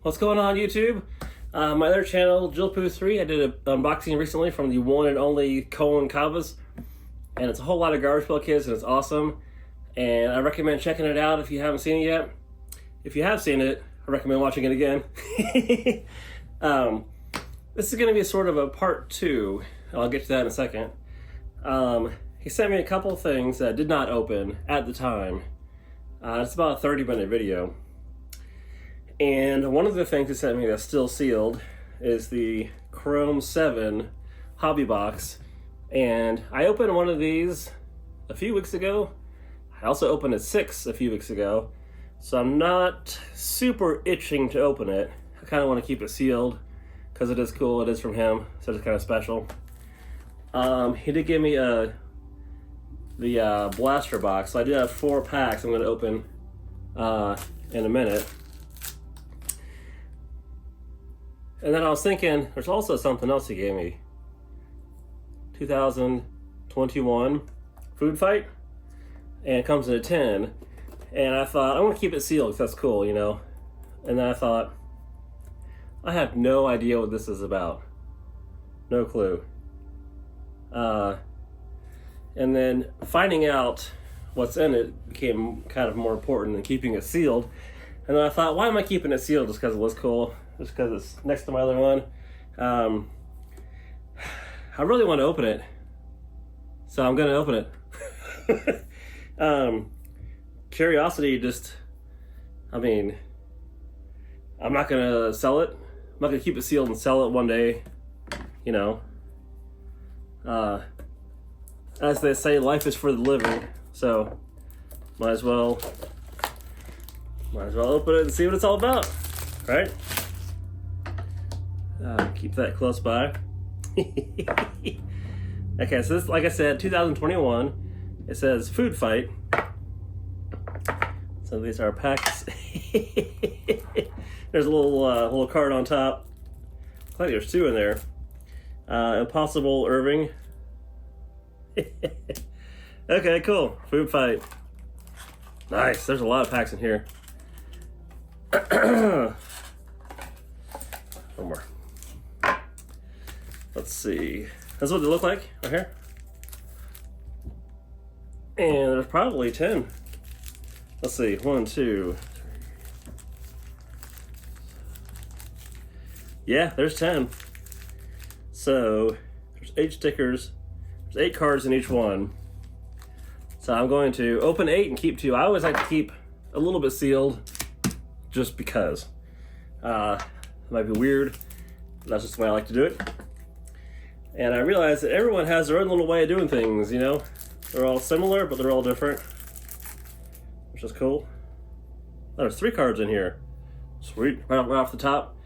What's going on, YouTube? My other channel, Jillpoo3, I did an unboxing recently from the one and only Corn Cobbers, and it's a whole lot of Garbage Pail Kids, and it's awesome. And I recommend checking it out if you haven't seen it yet. If you have seen it, I recommend watching it again. This is going to be sort of a part 2. I'll get to that in a second. He sent me a couple things that did not open at the time. It's about a 30-minute video. And one of the things he sent me that's still sealed is the Chrome 7 hobby box. And I opened one of these a few weeks ago. I also opened a 6 a few weeks ago. So I'm not super itching to open it. I kind of want to keep it sealed because it is cool. It is from him, so it's kind of special. He did give me the blaster box. So I did have 4 packs I'm going to open in a minute. And then I was thinking, there's also something else he gave me. 2021 food fight. And it comes in a tin. And I thought, I want to keep it sealed because that's cool, you know. And then I thought, I have no idea what this is about. No clue. And then finding out what's in it became kind of more important than keeping it sealed. And then I thought, why am I keeping it sealed? Just because it was cool. Just because it's next to my other one. I really want to open it. So I'm going to open it. Curiosity just, I mean, I'm not going to sell it. I'm not going to keep it sealed and sell it one day. You know. As they say, life is for the living. So might as well open it and see what it's all about. Right? Keep that close by. Okay, so this, like I said, 2021. It says food fight. So these are packs. There's a little card on top. I think there's 2 in there. Impossible Irving. Okay, cool. Food fight. Nice. There's a lot of packs in here. One more. Let's see. That's what they look like right here. And there's probably 10. Let's see. 1, 2, 3. Yeah, there's 10. So there's 8 stickers. There's 8 cards in each one. So I'm going to open 8 and keep 2. I always like to keep a little bit sealed just because. It might be weird, but that's just the way I like to do it. And I realize that everyone has their own little way of doing things, you know? They're all similar, but they're all different. Which is cool. Oh, there's 3 cards in here. Sweet. Right off the top.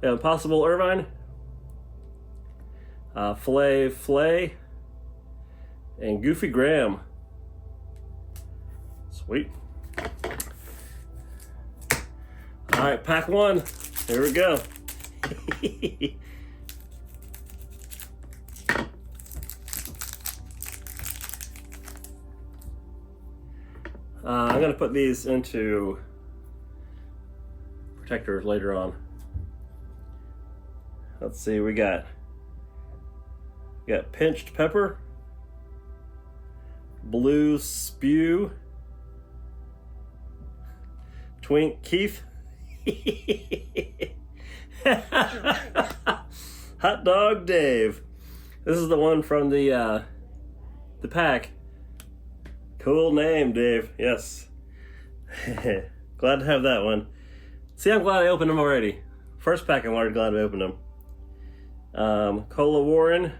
We have Impossible Irvine. Flay. And Goofy Graham. Sweet. Alright, pack 1. Here we go. I'm going to put these into protectors later on. Let's see, we got Pinched Pepper, Blue Spew, Twink Keith, Hot Dog Dave. This is the one from the pack. Cool name, Dave. Yes. Glad to have that one. See, I'm glad I opened them already. First pack, I'm already glad I opened them. Cola Warren.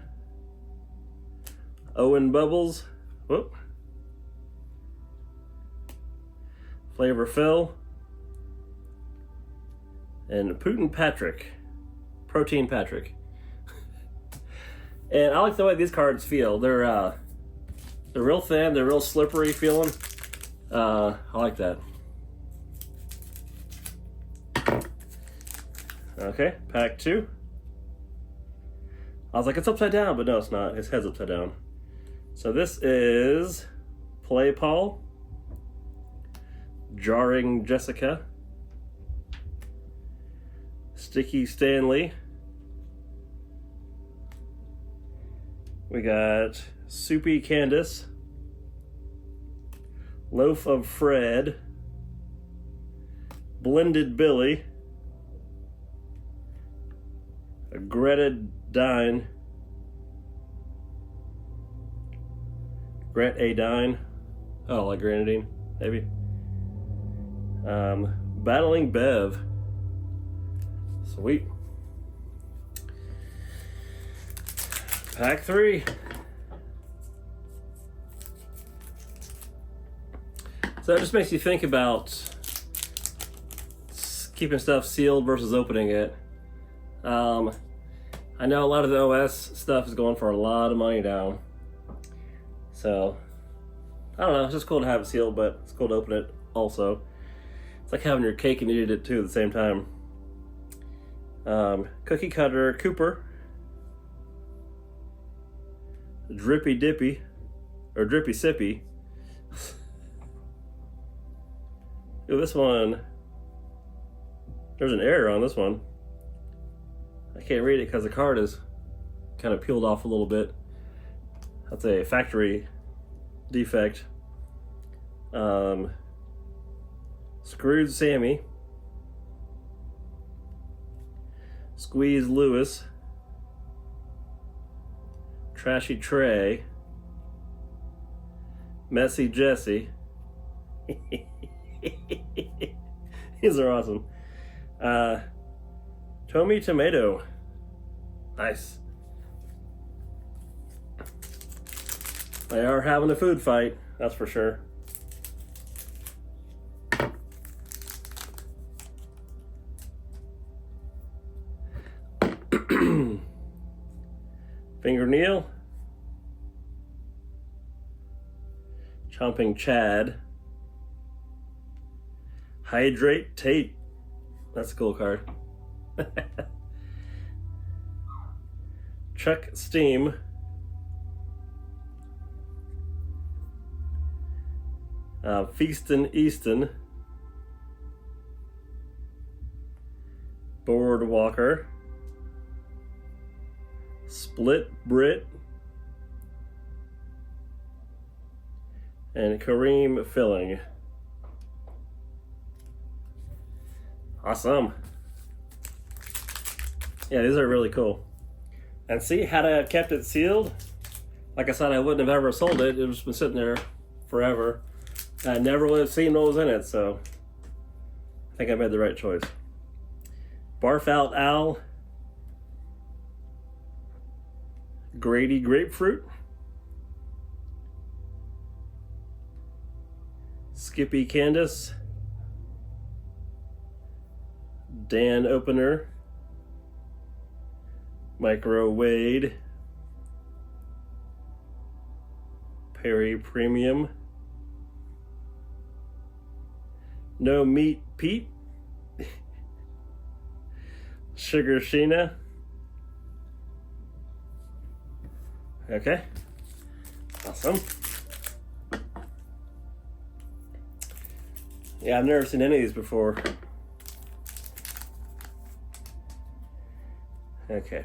Owen Bubbles. Whoop. Flavor Phil. And Protein Patrick. And I like the way these cards feel. They're real thin, they're real slippery feeling. I like that. Okay, pack 2. I was like, it's upside down, but no, it's not. His head's upside down. So this is Play Paul, Jarring Jessica, Sticky Stanley. We got Soupy Candace. Loaf of Fred. Blended Billy. A Gretadine. Gretadine. Oh, like grenadine, maybe. Battling Bev. Sweet. Pack 3. So it just makes you think about keeping stuff sealed versus opening it. I know a lot of the OS stuff is going for a lot of money now. So, I don't know, it's just cool to have it sealed, but it's cool to open it also. It's like having your cake and eating it too at the same time. Cookie Cutter Cooper. Drippy Dippy. Or Drippy Sippy. Ooh, this one. There's an error on this one. I can't read it because the card is kind of peeled off a little bit. That's a factory defect. Screwed Sammy. Squeeze Lewis. Trashy Trey. Messy Jesse. These are awesome. Tommy Tomato. Nice. They are having a food fight, that's for sure. Fingernail. Chomping Chad. Hydrate Tate. That's a cool card. Chuck Steam. Feastin' Easton. Boardwalker. Split Brit. And Kareem Filling. Awesome. Yeah, these are really cool. And see, had I have kept it sealed, like I said, I wouldn't have ever sold it. It was been sitting there forever. I never would have seen what was in it, so I think I made the right choice. Barf Out Owl. Grady Grapefruit. Skippy Candace. Dan Opener. Micro Wade. Perry Premium. No Meat Pete. Sugar Sheena. Okay. Awesome. Yeah, I've never seen any of these before. Okay.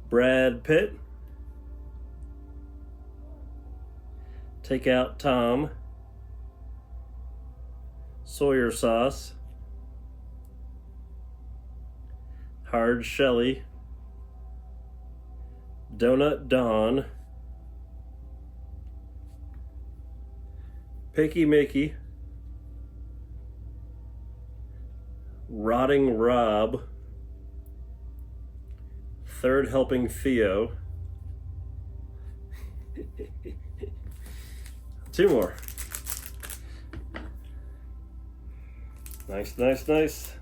Brad Pitt. Take Out Tom. Sawyer Sauce. Hard Shelly. Donut Dawn. Picky Mickey. Rotting Rob. Third Helping Theo. 2 more. Nice, nice, nice.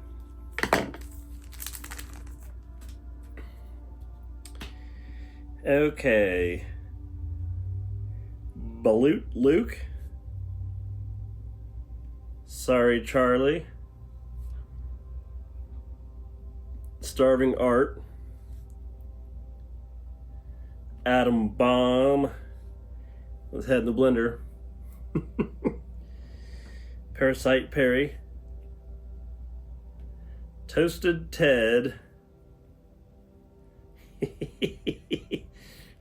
Okay. Balut Luke. Sorry Charlie. Starving Art. Adam Bomb. With head in the blender. Parasite Perry. Toasted Ted.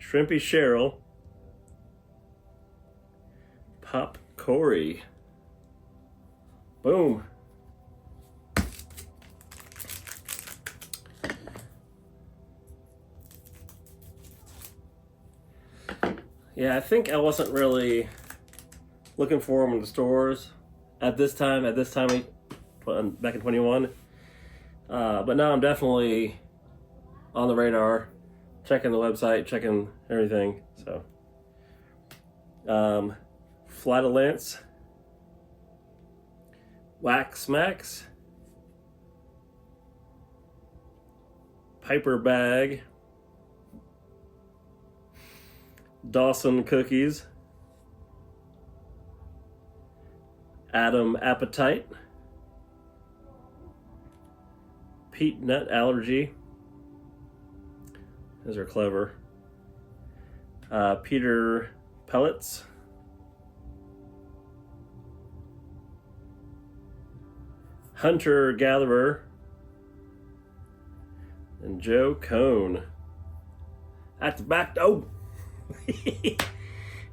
Shrimpy Cheryl. Pop Corey. Boom. Yeah, I think I wasn't really looking for them in the stores at this time back in 21. But now I'm definitely on the radar, checking the website, checking everything. So, Flatulence, Wax Max, Piper Bag, Dawson Cookies, Adam Appetite, Peat Nut Allergy. Those are clever. Peter Pellets, Hunter Gatherer, and Joe Cone. At the back. Oh!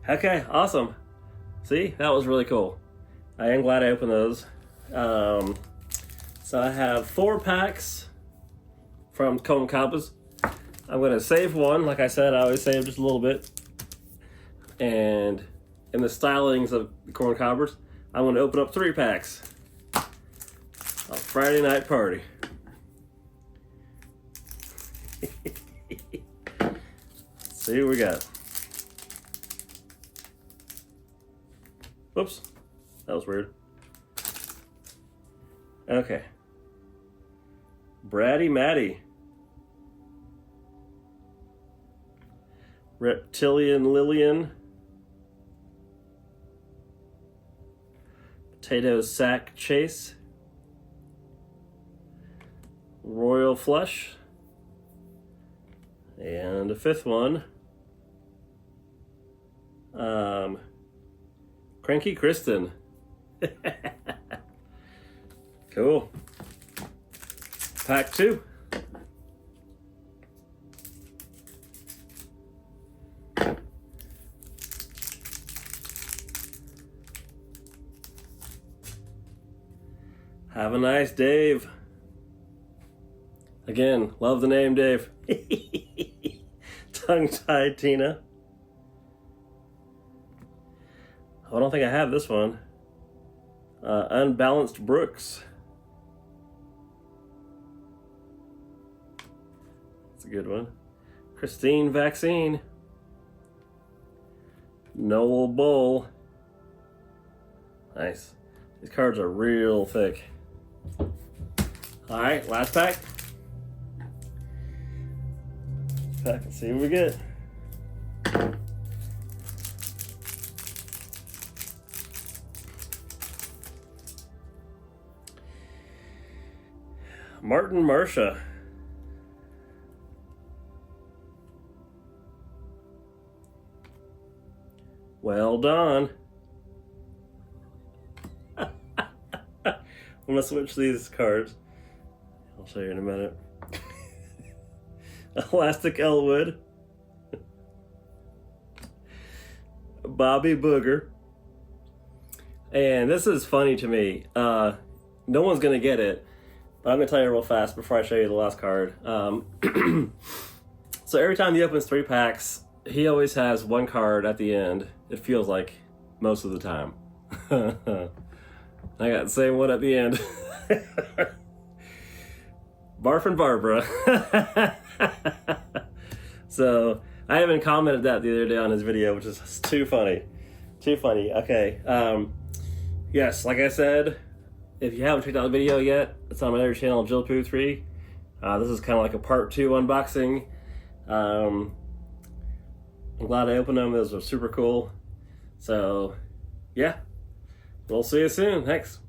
Okay, awesome. See, that was really cool. I am glad I opened those. So I have 4 packs from Corn Cobbers. I'm going to save one. Like I said, I always save just a little bit. And in the stylings of the Corn Cobbers, I'm going to open up 3 packs. A Friday night party. Let's see what we got. Whoops, that was weird. Okay. Bratty Matty. Reptilian Lillian. Potato Sack Chase. Royal Flush. And a 5th one. Cranky Kristen. Cool. Pack 2. Have a nice Dave. Again, love the name Dave. Tongue-tied Tina. I don't think I have this one. Unbalanced Brooks. That's a good one. Christine Vaccine. Noel Bull. Nice. These cards are real thick. All right, last pack. Let's see what we get. Martin Marsha. Well done. I'm gonna switch these cards. I'll show you in a minute. Elastic Elwood. Bobby Booger. And this is funny to me. No one's gonna get it, but I'm gonna tell you real fast before I show you the last card. So every time he opens 3 packs, he alwa't has one card at the end. It feels like most of the time. I got the same one at the end. Barf and Barbara. So I even commented that the other day on his video, which is too funny. Too funny. Okay. Yes, like I said, if you haven't checked out the video yet, it's on my other channel, Jill3. This is kind of like a part 2 unboxing. I'm glad I opened them. Those are super cool. So, yeah. We'll see you soon. Thanks.